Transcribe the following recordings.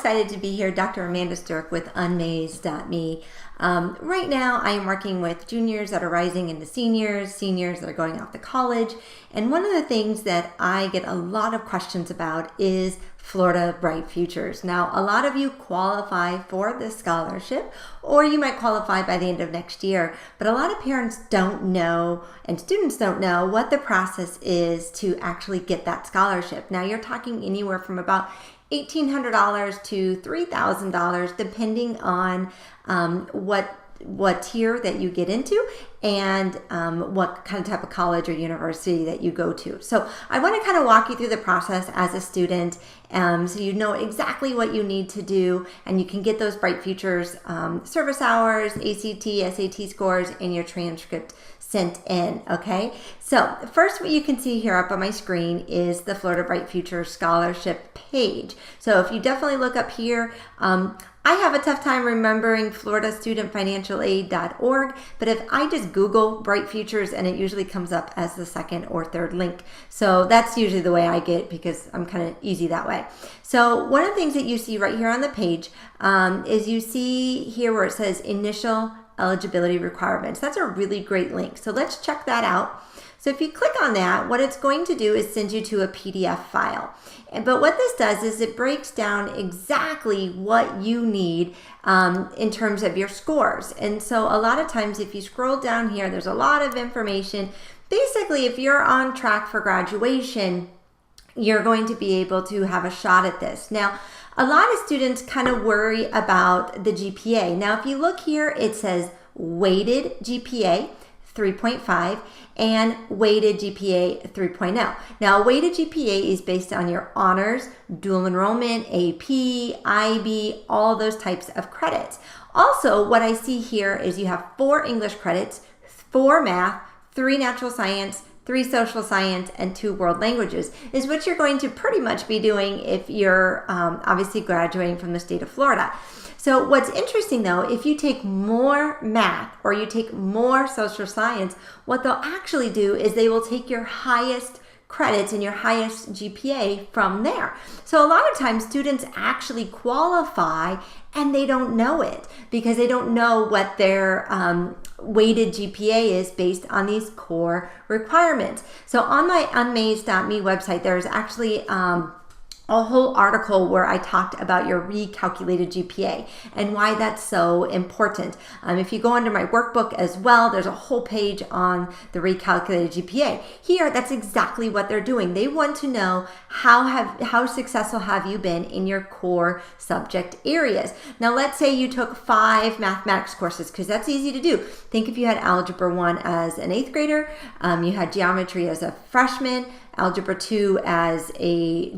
excited to be here, Dr. Amanda Sturck with Unmaze.me. Right now, I am working with juniors that are rising into seniors that are going off to college. And one of the things that I get a lot of questions about is Florida Bright Futures. Now, a lot of you qualify for this scholarship, or you might qualify by the end of next year, but a lot of parents don't know and students don't know what the process is to actually get that scholarship. Now, you're talking anywhere from about $1,800 to $3,000 depending on what tier that you get into and what kind of type of college or university that you go to. So I want to kind of walk you through the process as a student so you know exactly what you need to do and you can get those Bright Futures service hours, ACT, SAT scores, and your transcript sent in, okay? So first what you can see here up on my screen is the Florida Bright Futures scholarship page. So if you definitely look up here, I have a tough time remembering floridastudentfinancialaid.org, but if I just Google Bright Futures, and it usually comes up as the second or third link. So that's usually the way I get because I'm kind of easy that way. So one of the things that you see right here on the page is you see here where it says initial eligibility requirements. That's a really great link. So let's check that out. So if you click on that, what it's going to do is send you to a PDF file. But what this does is it breaks down exactly what you need in terms of your scores. And so a lot of times if you scroll down here, there's a lot of information. Basically, if you're on track for graduation, you're going to be able to have a shot at this. Now, a lot of students kind of worry about the GPA. Now, if you look here, it says weighted GPA 3.5 and weighted GPA 3.0. Now, weighted GPA is based on your honors, dual enrollment, AP, IB, all those types of credits. Also, what I see here is you have 4 English credits, 4 math, 3 natural science, 3 social science, and 2 world languages is what you're going to pretty much be doing if you're obviously graduating from the state of Florida. So what's interesting though, if you take more math or you take more social science, what they'll actually do is they will take your highest credits and your highest GPA from there. So a lot of times students actually qualify and they don't know it because they don't know what their weighted GPA is based on these core requirements. So on my Unmaze.me website, there's actually a whole article where I talked about your recalculated GPA and why that's so important. If you go under my workbook as well, there's a whole page on the recalculated GPA. Here, that's exactly what they're doing. They want to know how successful have you been in your core subject areas. Now, let's say you took 5 mathematics courses, because that's easy to do. Think if you had Algebra 1 as an 8th grader, you had Geometry as a freshman, Algebra 2 as a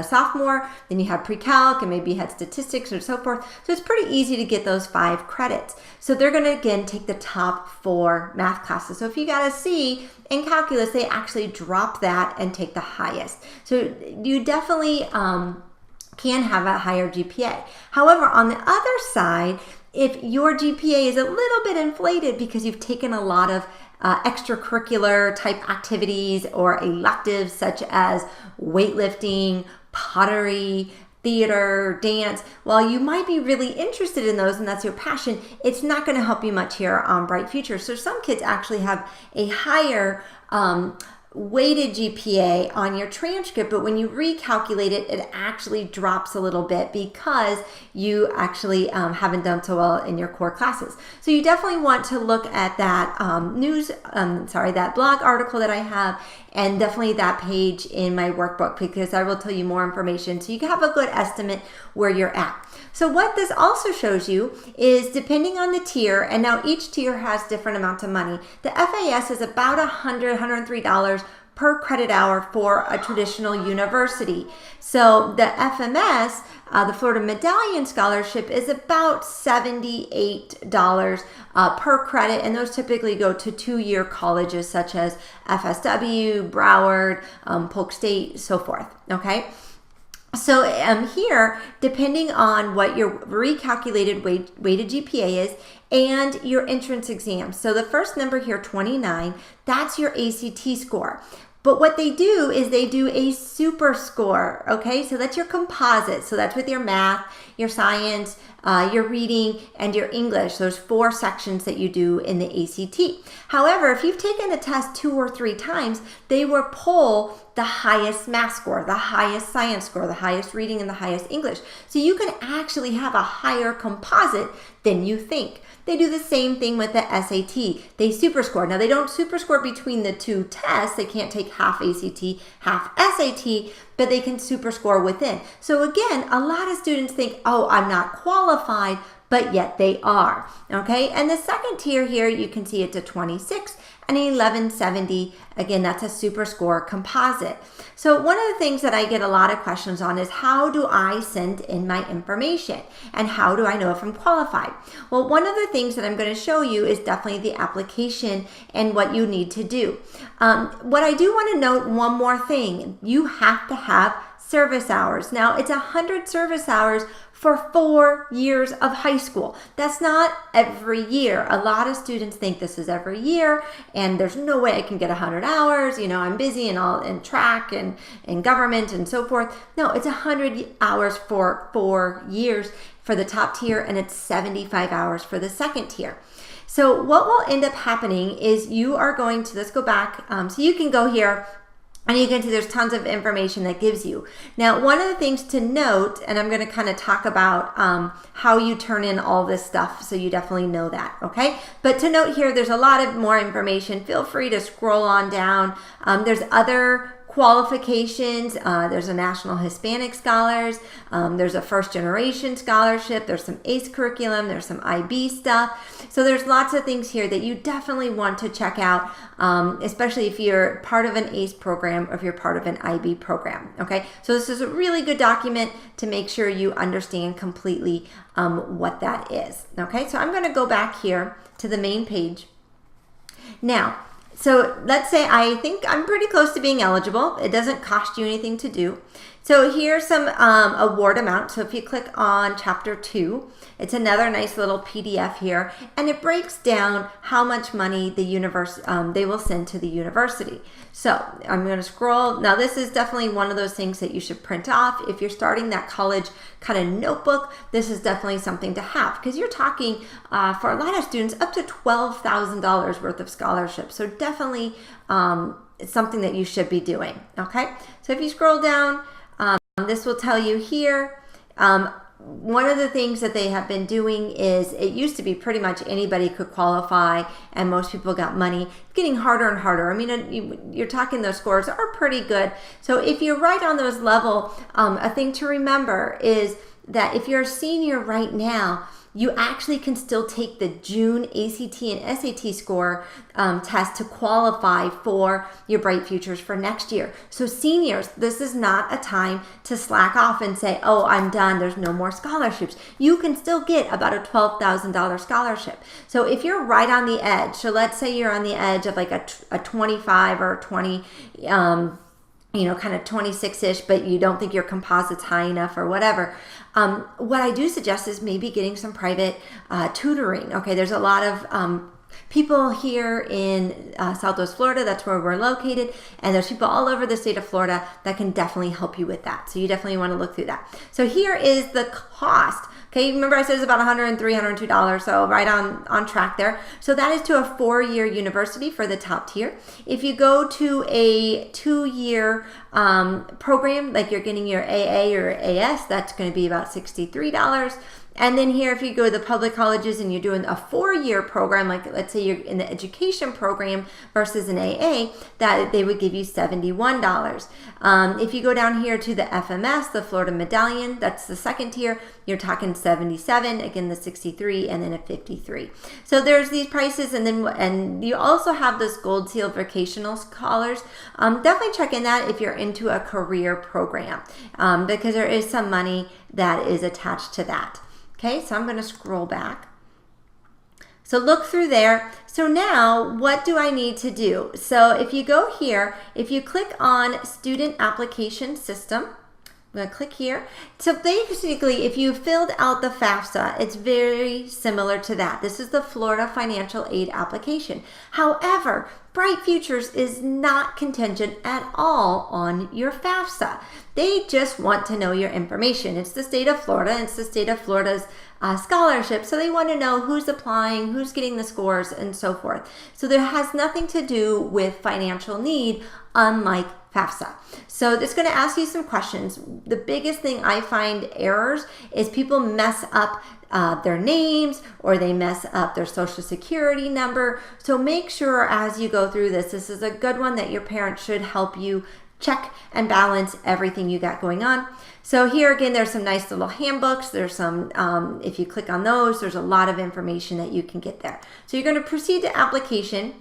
sophomore, then you have pre-calc and maybe you had statistics or so forth. So it's pretty easy to get those 5 credits. So they're going to, again, take the top 4 math classes. So if you got a C in calculus, they actually drop that and take the highest. So you definitely can have a higher GPA. However, on the other side, if your GPA is a little bit inflated because you've taken a lot of extracurricular type activities or electives such as weightlifting, pottery, theater, dance, while you might be really interested in those and that's your passion, it's not going to help you much here on Bright Futures. So some kids actually have a higher weighted GPA on your transcript, but when you recalculate it, it actually drops a little bit because you actually haven't done so well in your core classes. So you definitely want to look at that that blog article that I have, and definitely that page in my workbook, because I will tell you more information so you can have a good estimate where you're at. So what this also shows you is depending on the tier, and now each tier has different amounts of money. The FAS is about $103 per credit hour for a traditional university. So the FMS, the Florida Medallion Scholarship, is about $78 per credit, and those typically go to 2-year colleges such as FSW, Broward, Polk State, so forth, okay? So here, depending on what your recalculated weighted GPA is and your entrance exam. So the first number here, 29, that's your ACT score. But what they do is they do a super score, okay? So that's your composite. So that's with your math, your science, your reading, and your English. Those 4 sections that you do in the ACT. However, if you've taken the test 2 or 3 times, they will pull the highest math score, the highest science score, the highest reading, and the highest English. So you can actually have a higher composite than you think. They do the same thing with the SAT. They super score. Now, they don't super score between the 2 tests. They can't take half ACT, half SAT, but they can super score within. So again, a lot of students think, oh, I'm not qualified, but yet they are, okay? And the second tier here, you can see it's a 26 and an 1170. Again, that's a super score composite. So one of the things that I get a lot of questions on is how do I send in my information and how do I know if I'm qualified? Well, one of the things that I'm going to show you is definitely the application and what you need to do. What I do want to note one more thing, you have to have service hours. Now, it's 100 service hours for 4 years of high school. That's not every year. A lot of students think this is every year and there's no way I can get 100 hours. You know, I'm busy and all in track and in government and so forth. No, it's 100 hours for 4 years for the top tier and it's 75 hours for the second tier. So what will end up happening is you are going to, let's go back. So you can go here and you can see there's tons of information that gives you. Now, one of the things to note, and I'm going to kind of talk about how you turn in all this stuff, so you definitely know that, okay? But to note here, there's a lot of more information. Feel free to scroll on down. There's other qualifications. There's a National Hispanic Scholars. There's a First Generation Scholarship. There's some ACE curriculum. There's some IB stuff. So there's lots of things here that you definitely want to check out, especially if you're part of an ACE program or if you're part of an IB program, okay? So this is a really good document to make sure you understand completely what that is, okay? So I'm going to go back here to the main page. Now, so let's say I think I'm pretty close to being eligible. It doesn't cost you anything to do. So here's some award amount. So if you click on chapter 2, it's another nice little PDF here, and it breaks down how much money the they will send to the university. So I'm going to scroll. Now this is definitely one of those things that you should print off. If you're starting that college kind of notebook, this is definitely something to have because you're talking for a lot of students up to $12,000 worth of scholarships. So definitely it's something that you should be doing, okay? So if you scroll down, this will tell you here, one of the things that they have been doing is it used to be pretty much anybody could qualify and most people got money. It's getting harder and harder. I mean, you're talking those scores are pretty good. So if you're right on those level, a thing to remember is that if you're a senior right now, you actually can still take the June ACT and SAT score test to qualify for your Bright Futures for next year. So seniors, this is not a time to slack off and say, oh, I'm done, there's no more scholarships. You can still get about a $12,000 scholarship. So if you're right on the edge, so let's say you're on the edge of like a 25 or 20, you know, kind of 26-ish, but you don't think your composite's high enough or whatever. What I do suggest is maybe getting some private tutoring. Okay, there's a lot of people here in Southwest Florida, that's where we're located, and there's people all over the state of Florida that can definitely help you with that. So you definitely want to look through that. So here is the cost. Okay, remember I said it's about $103, $102, so right on track there. So that is to a 4-year university for the top tier. If you go to a 2-year program, like you're getting your AA or AS, that's going to be about $63. And then here, if you go to the public colleges and you're doing a 4-year program, like let's say you're in the education program versus an AA, that they would give you $71. If you go down here to the FMS, the Florida Medallion, that's the second tier, you're talking $77, again the $63, and then a $53. So there's these prices, and you also have this Gold Seal Vocational Scholars. Definitely check in that if you're into a career program, because there is some money that is attached to that. Okay, so I'm going to scroll back. So look through there. So now what do I need to do? So if you go here, if you click on Student Application System, I'm going to click here. So basically, if you filled out the FAFSA, it's very similar to that. This is the Florida Financial Aid application. However, Bright Futures is not contingent at all on your FAFSA. They just want to know your information. It's the state of Florida. It's the state of Florida's scholarship. So they want to know who's applying, who's getting the scores, and so forth. So there has nothing to do with financial need, unlike FAFSA. So it's going to ask you some questions. The biggest thing I find errors is people mess up their names, or they mess up their social security number. So make sure as you go through this is a good one that your parents should help you check and balance everything you got going on. So here again, there's some nice little handbooks. There's some, if you click on those, there's a lot of information that you can get there. So you're going to proceed to application.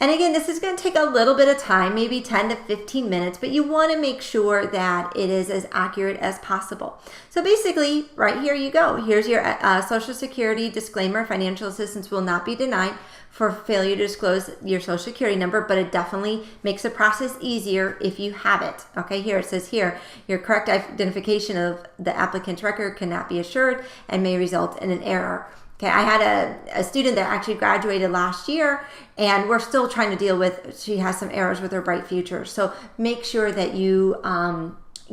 And again, this is going to take a little bit of time, maybe 10 to 15 minutes, but you want to make sure that it is as accurate as possible. So basically, right here you go. Here's your Social Security disclaimer. Financial assistance will not be denied for failure to disclose your Social Security number, but it definitely makes the process easier if you have it. Okay, here it says here, your correct identification of the applicant's record cannot be assured and may result in an error. Okay, I had a student that actually graduated last year, and we're still trying to deal with, she has some errors with her Bright Future. So make sure that you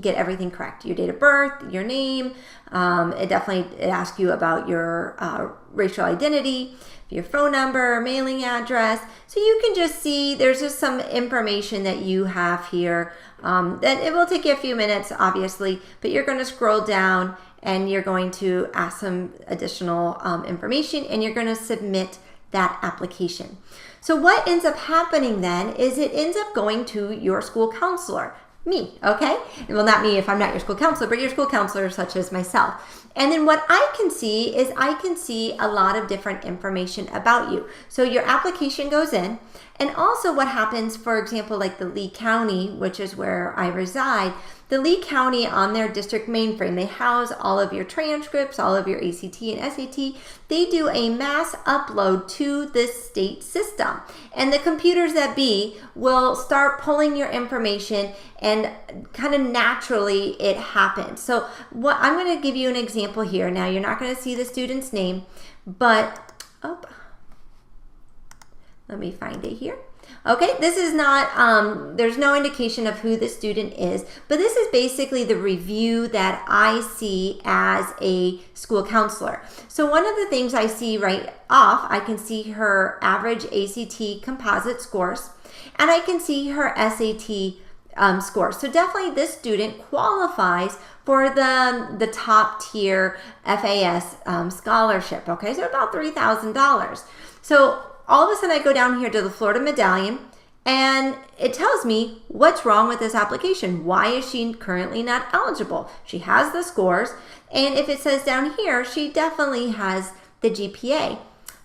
get everything correct. Your date of birth, your name, it asks you about your racial identity, your phone number, mailing address. So you can just see there's just some information that you have here. That it will take you a few minutes, obviously, but you're going to scroll down and you're going to ask some additional information, and you're going to submit that application. So what ends up happening then is it ends up going to your school counselor, me, okay? Well, not me if I'm not your school counselor, but your school counselor such as myself. And then what I can see is I can see a lot of different information about you. So your application goes in, and also what happens, for example, like the Lee County, which is where I reside, the Lee County on their district mainframe, they house all of your transcripts, all of your ACT and SAT. They do a mass upload to this state system. And the computers that be will start pulling your information, and kind of naturally it happens. So what I'm going to give you an example here. Now you're not going to see the student's name, but let me find it here. Okay, this is not, there's no indication of who the student is, but this is basically the review that I see as a school counselor. So one of the things I see right off, I can see her average ACT composite scores, and I can see her SAT scores. So definitely this student qualifies for the top tier FAS scholarship. Okay, so about $3,000. So all of a sudden I go down here to the Florida Medallion, and it tells me what's wrong with this application. Why is she currently not eligible? She has the scores, and if it says down here, she definitely has the GPA.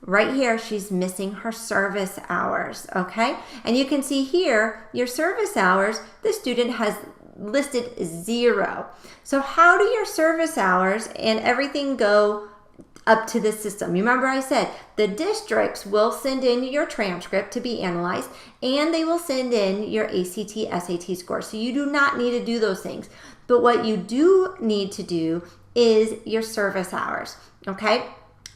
Right here, she's missing her service hours, okay? And you can see here, your service hours, the student has listed 0. So how do your service hours and everything go up to the system? Remember I said the districts will send in your transcript to be analyzed, and they will send in your ACT, SAT score. So you do not need to do those things. But what you do need to do is your service hours, okay?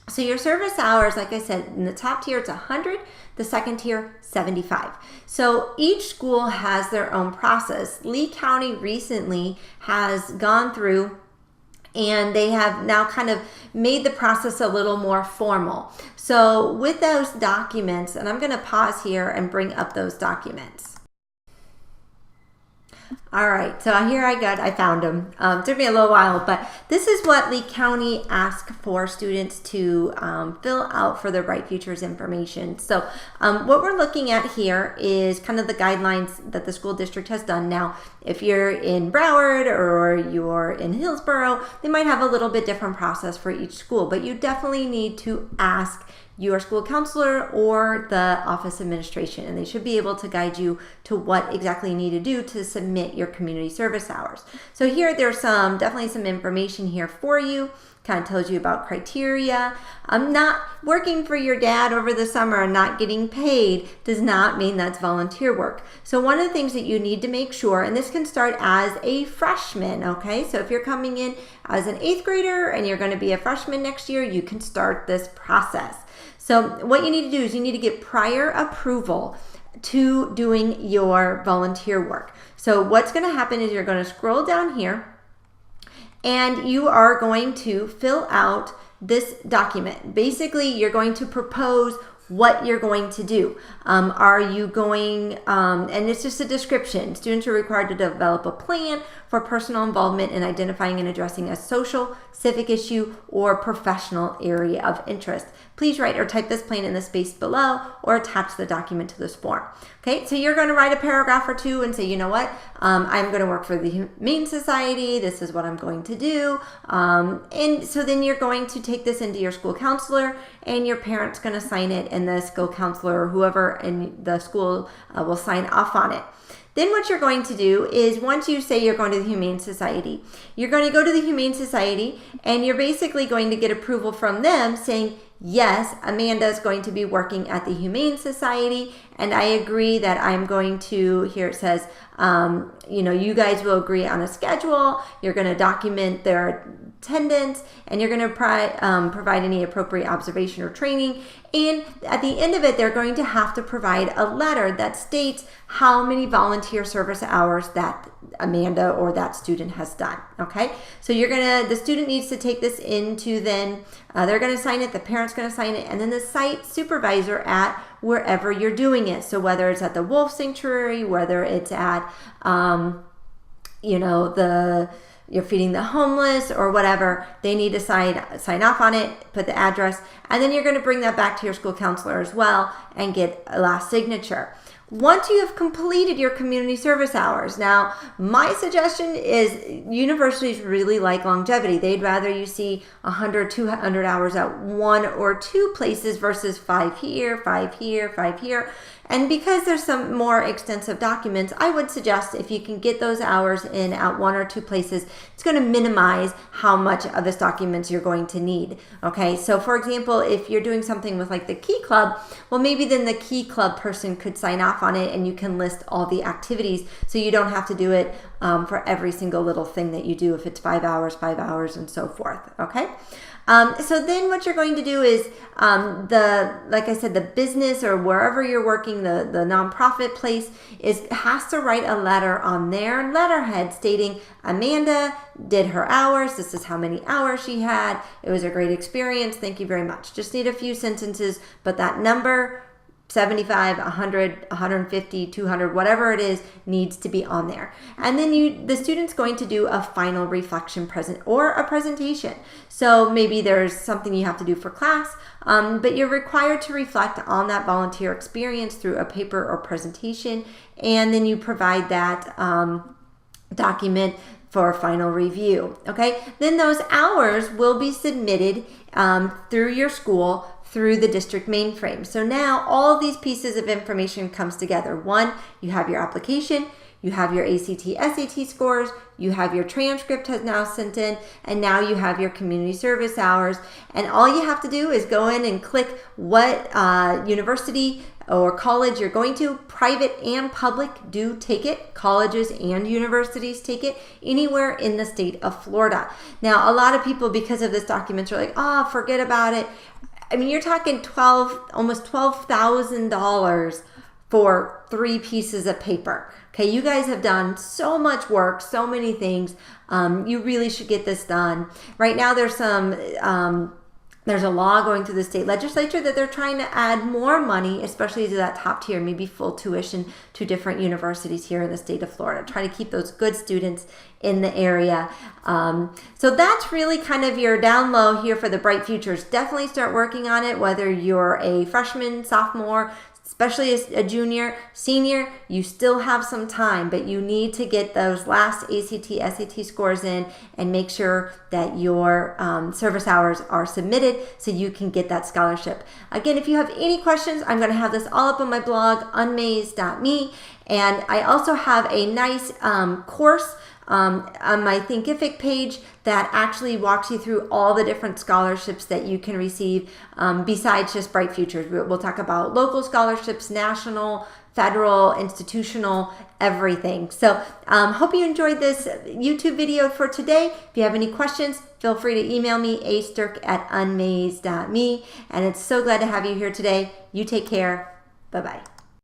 So your service hours, like I said, in the top tier, it's 100, the second tier, 75. So each school has their own process. Lee County recently has gone through, and they have now kind of made the process a little more formal. So with those documents, and I'm going to pause here and bring up those documents. All right, so here I found them. It took me a little while, but this is what Lee County asked for students to fill out for their Bright Futures information. So what we're looking at here is kind of the guidelines that the school district has done. Now, if you're in Broward or you're in Hillsborough, they might have a little bit different process for each school, but you definitely need to ask your school counselor or the office administration, and they should be able to guide you to what exactly you need to do to submit your community service hours. So here there's definitely some information here for you. Kind of tells you about criteria. Not working for your dad over the summer and not getting paid does not mean that's volunteer work. So one of the things that you need to make sure, and this can start as a freshman, okay? So if you're coming in as an 8th grader and you're going to be a freshman next year, you can start this process. So what you need to do is you need to get prior approval to doing your volunteer work. So what's going to happen is you're going to scroll down here and you are going to fill out this document. Basically, you're going to propose what you're going to do. Are you going, and it's just a description. Students are required to develop a plan for personal involvement in identifying and addressing a social, civic issue, or professional area of interest. Please write or type this plan in the space below or attach the document to this form. Okay, so you're going to write a paragraph or two and say, you know what, I'm going to work for the Humane Society. This is what I'm going to do. And so then you're going to take this into your school counselor, and your parent's going to sign it, and the school counselor or whoever in the school will sign off on it. Then what you're going to do is, once you say you're going to the Humane Society, you're going to go to the Humane Society and you're basically going to get approval from them saying, yes, Amanda is going to be working at the Humane Society, and I agree that I'm going to, here it says, you guys will agree on a schedule, you're going to document their attendance, and you're going to provide any appropriate observation or training. And at the end of it, they're going to have to provide a letter that states how many volunteer service hours that Amanda or that student has done. Okay, so the student needs to take this into then, they're going to sign it, the parent's going to sign it, and then the site supervisor at wherever you're doing it. So whether it's at the wolf sanctuary, whether it's at, you're feeding the homeless or whatever, they need to sign off on it, put the address, and then you're going to bring that back to your school counselor as well and get a last signature. Once you have completed your community service hours, now my suggestion is universities really like longevity. They'd rather you see 100, 200 hours at one or two places versus 5 here, 5 here, 5 here. And because there's some more extensive documents, I would suggest if you can get those hours in at one or two places, it's going to minimize how much of this documents you're going to need. Okay, so for example, if you're doing something with like the Key Club, well, maybe then the Key Club person could sign off on it and you can list all the activities so you don't have to do it for every single little thing that you do if it's 5 hours, and so forth. Okay. So then what you're going to do is like I said, the business or wherever you're working, the nonprofit place has to write a letter on their letterhead stating Amanda did her hours. This is how many hours she had. It was a great experience. Thank you very much. Just need a few sentences, but that number 75, 100, 150, 200, whatever it is, needs to be on there. And then the student's going to do a final reflection or a presentation. So maybe there's something you have to do for class, but you're required to reflect on that volunteer experience through a paper or presentation, and then you provide that document for a final review. Okay, then those hours will be submitted through your school through the district mainframe. So now all these pieces of information comes together. One, you have your application, you have your ACT, SAT scores, you have your transcript has now sent in, and now you have your community service hours. And all you have to do is go in and click what university or college you're going to. Private and public do take it. Colleges and universities take it anywhere in the state of Florida. Now, a lot of people, because of this document, are like, oh, forget about it. I mean, you're talking almost $12,000 for 3 pieces of paper. Okay, you guys have done so much work, so many things. You really should get this done. Right now, there's a law going through the state legislature that they're trying to add more money, especially to that top tier, maybe full tuition to different universities here in the state of Florida, trying to keep those good students in the area. So that's really kind of your down low here for the Bright Futures. Definitely start working on it, whether you're a freshman, sophomore, especially as a junior, senior, you still have some time, but you need to get those last ACT, SAT scores in and make sure that your service hours are submitted so you can get that scholarship. Again, if you have any questions, I'm going to have this all up on my blog, unmaze.me, and I also have a nice course on my Thinkific page that actually walks you through all the different scholarships that you can receive besides just Bright Futures. We'll talk about local scholarships, national, federal, institutional, everything. So hope you enjoyed this YouTube video for today. If you have any questions, feel free to email me, astirk@unmaze.me. And it's so glad to have you here today. You take care. Bye-bye.